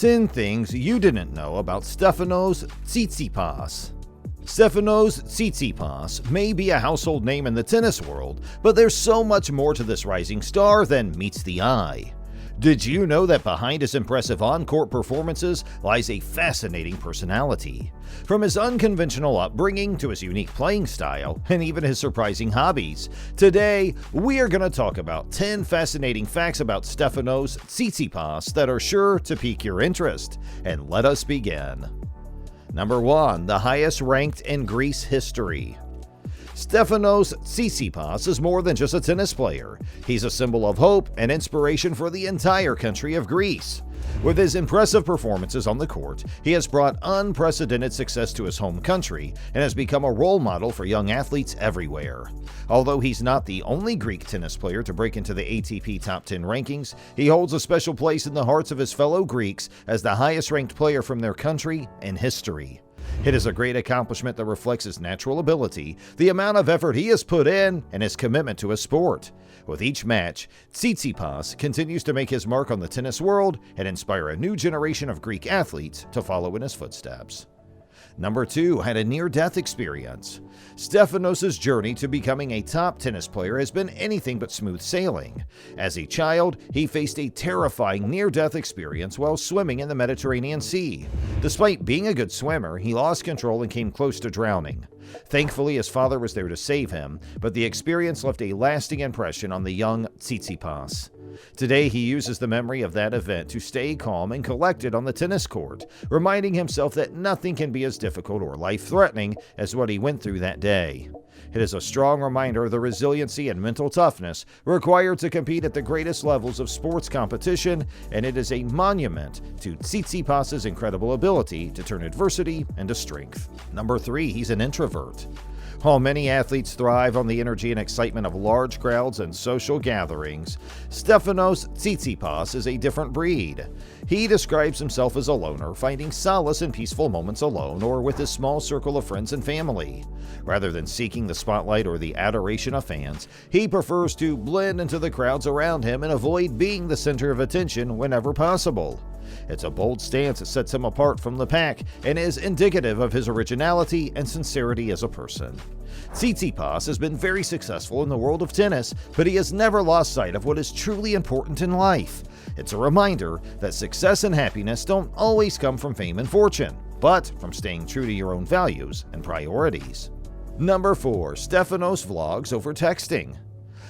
10 things you didn't know about Stefanos Tsitsipas. Stefanos Tsitsipas may be a household name in the tennis world, but there's so much more to this rising star than meets the eye. Did you know that behind his impressive on-court performances lies a fascinating personality? From his unconventional upbringing to his unique playing style, and even his surprising hobbies, today we are going to talk about 10 fascinating facts about Stefanos Tsitsipas that are sure to pique your interest. And let us begin. Number 1. The highest ranked in Greece history. Stefanos Tsitsipas is more than just a tennis player. He's a symbol of hope and inspiration for the entire country of Greece. With his impressive performances on the court, he has brought unprecedented success to his home country and has become a role model for young athletes everywhere. Although he's not the only Greek tennis player to break into the ATP Top 10 rankings, he holds a special place in the hearts of his fellow Greeks as the highest-ranked player from their country in history. It is a great accomplishment that reflects his natural ability, the amount of effort he has put in, and his commitment to his sport. With each match, Tsitsipas continues to make his mark on the tennis world and inspire a new generation of Greek athletes to follow in his footsteps. Number 2. Had a near-death experience. Stefanos' journey to becoming a top tennis player has been anything but smooth sailing. As a child, he faced a terrifying near-death experience while swimming in the Mediterranean Sea. Despite being a good swimmer, he lost control and came close to drowning. Thankfully, his father was there to save him, but the experience left a lasting impression on the young Tsitsipas. Today, he uses the memory of that event to stay calm and collected on the tennis court, reminding himself that nothing can be as difficult or life-threatening as what he went through that day. It is a strong reminder of the resiliency and mental toughness required to compete at the greatest levels of sports competition, and it is a monument to Tsitsipas's incredible ability to turn adversity into strength. Number 3. He's an introvert. While many athletes thrive on the energy and excitement of large crowds and social gatherings, Stefanos Tsitsipas is a different breed. He describes himself as a loner, finding solace in peaceful moments alone or with his small circle of friends and family. Rather than seeking the spotlight or the adoration of fans, he prefers to blend into the crowds around him and avoid being the center of attention whenever possible. It's a bold stance that sets him apart from the pack and is indicative of his originality and sincerity as a person. Tsitsipas has been very successful in the world of tennis, but he has never lost sight of what is truly important in life. It's a reminder that success and happiness don't always come from fame and fortune, but from staying true to your own values and priorities. Number 4. Stefanos vlogs over texting.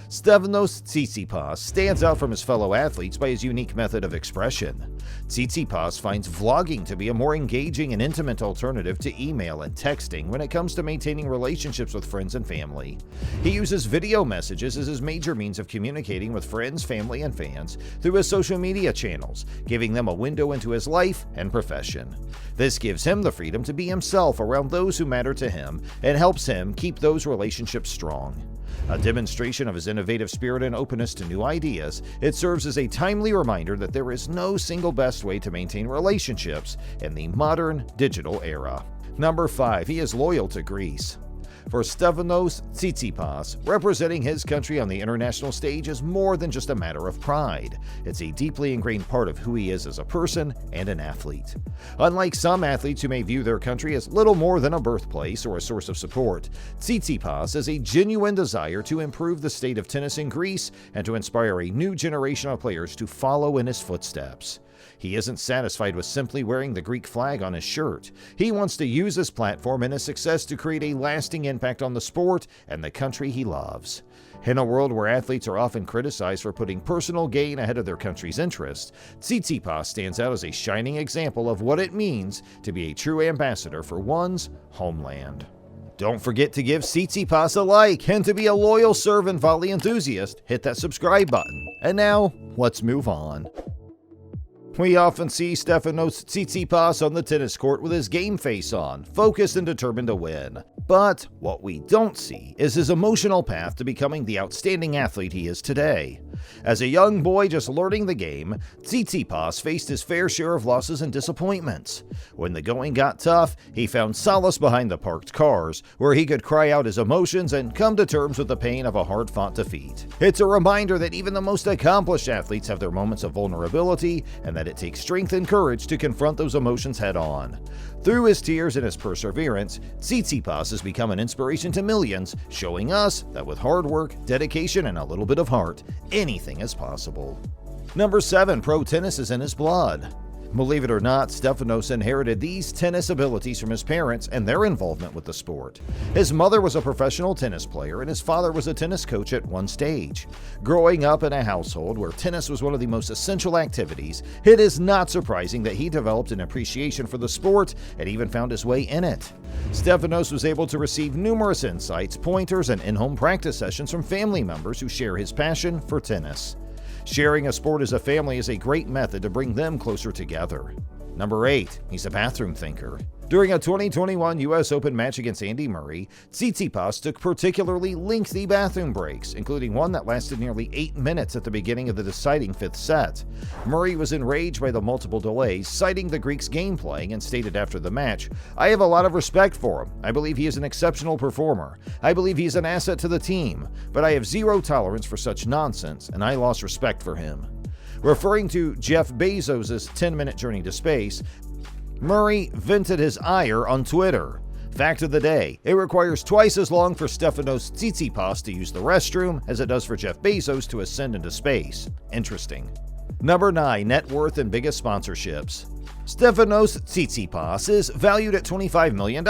Stefanos Tsitsipas stands out from his fellow athletes by his unique method of expression. Tsitsipas finds vlogging to be a more engaging and intimate alternative to email and texting when it comes to maintaining relationships with friends and family. He uses video messages as his major means of communicating with friends, family, and fans through his social media channels, giving them a window into his life and profession. This gives him the freedom to be himself around those who matter to him and helps him keep those relationships strong. A demonstration of his innovative spirit and openness to new ideas, it serves as a timely reminder that there is no single best way to maintain relationships in the modern digital era. Number 5. He is loyal to Greece. For Stefanos Tsitsipas, representing his country on the international stage is more than just a matter of pride. It's a deeply ingrained part of who he is as a person and an athlete. Unlike some athletes who may view their country as little more than a birthplace or a source of support, Tsitsipas has a genuine desire to improve the state of tennis in Greece and to inspire a new generation of players to follow in his footsteps. He isn't satisfied with simply wearing the Greek flag on his shirt. He wants to use his platform and his success to create a lasting impact on the sport and the country he loves. In a world where athletes are often criticized for putting personal gain ahead of their country's interests, Tsitsipas stands out as a shining example of what it means to be a true ambassador for one's homeland. Don't forget to give Tsitsipas a like, and to be a loyal serve and volley enthusiast, hit that subscribe button. And now, let's move on. We often see Stefanos Tsitsipas on the tennis court with his game face on, focused and determined to win. But what we don't see is his emotional path to becoming the outstanding athlete he is today. As a young boy just learning the game, Tsitsipas faced his fair share of losses and disappointments. When the going got tough, he found solace behind the parked cars, where he could cry out his emotions and come to terms with the pain of a hard-fought defeat. It's a reminder that even the most accomplished athletes have their moments of vulnerability, and that it takes strength and courage to confront those emotions head-on. Through his tears and his perseverance, Tsitsipas has become an inspiration to millions, showing us that with hard work, dedication, and a little bit of heart, anything is possible. Number 7. Pro tennis is in his blood. Believe it or not, Stefanos inherited these tennis abilities from his parents and their involvement with the sport. His mother was a professional tennis player and his father was a tennis coach at one stage. Growing up in a household where tennis was one of the most essential activities, it is not surprising that he developed an appreciation for the sport and even found his way in it. Stefanos was able to receive numerous insights, pointers, and in-home practice sessions from family members who share his passion for tennis. Sharing a sport as a family is a great method to bring them closer together. Number 8. He's a bathroom thinker. During a 2021 US Open match against Andy Murray, Tsitsipas took particularly lengthy bathroom breaks, including one that lasted nearly 8 minutes at the beginning of the deciding 5th set. Murray was enraged by the multiple delays, citing the Greek's game playing, and stated after the match, "I have a lot of respect for him. I believe he is an exceptional performer. I believe he is an asset to the team, but I have zero tolerance for such nonsense, and I lost respect for him." Referring to Jeff Bezos' 10-minute journey to space, Murray vented his ire on Twitter. Fact of the day, it requires twice as long for Stefanos Tsitsipas to use the restroom as it does for Jeff Bezos to ascend into space. Interesting. Number 9. Net worth and biggest sponsorships. Stefanos Tsitsipas is valued at $25 million.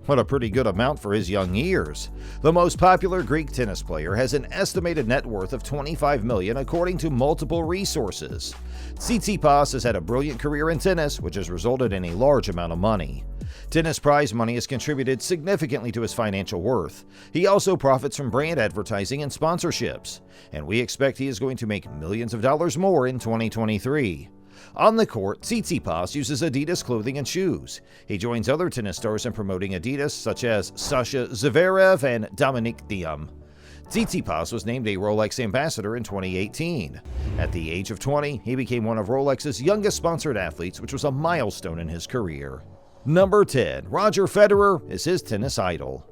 What a pretty good amount for his young years. The most popular Greek tennis player has an estimated net worth of $25 million according to multiple resources. Tsitsipas has had a brilliant career in tennis, which has resulted in a large amount of money. Tennis prize money has contributed significantly to his financial worth. He also profits from brand advertising and sponsorships, and we expect he is going to make millions of dollars more in 2023. On the court, Tsitsipas uses Adidas clothing and shoes. He joins other tennis stars in promoting Adidas, such as Sasha Zverev and Dominic Thiem. Tsitsipas was named a Rolex ambassador in 2018. At the age of 20, he became one of Rolex's youngest sponsored athletes, which was a milestone in his career. Number 10. Roger Federer is his tennis idol.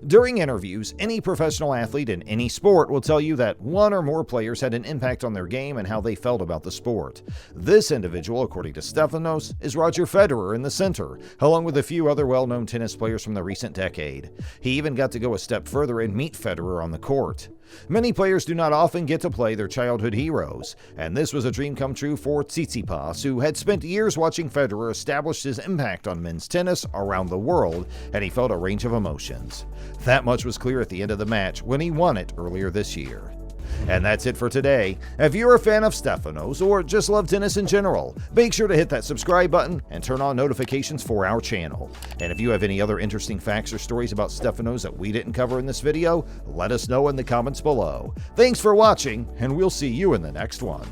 During interviews, any professional athlete in any sport will tell you that one or more players had an impact on their game and how they felt about the sport. This individual, according to Stefanos, is Roger Federer in the center, along with a few other well-known tennis players from the recent decade. He even got to go a step further and meet Federer on the court. Many players do not often get to play their childhood heroes, and this was a dream come true for Tsitsipas, who had spent years watching Federer establish his impact on men's tennis around the world, and he felt a range of emotions. That much was clear at the end of the match when he won it earlier this year. And that's it for today. If you're a fan of Stefanos or just love tennis in general, make sure to hit that subscribe button and turn on notifications for our channel. And if you have any other interesting facts or stories about Stefanos that we didn't cover in this video, let us know in the comments below. Thanks for watching, and we'll see you in the next one.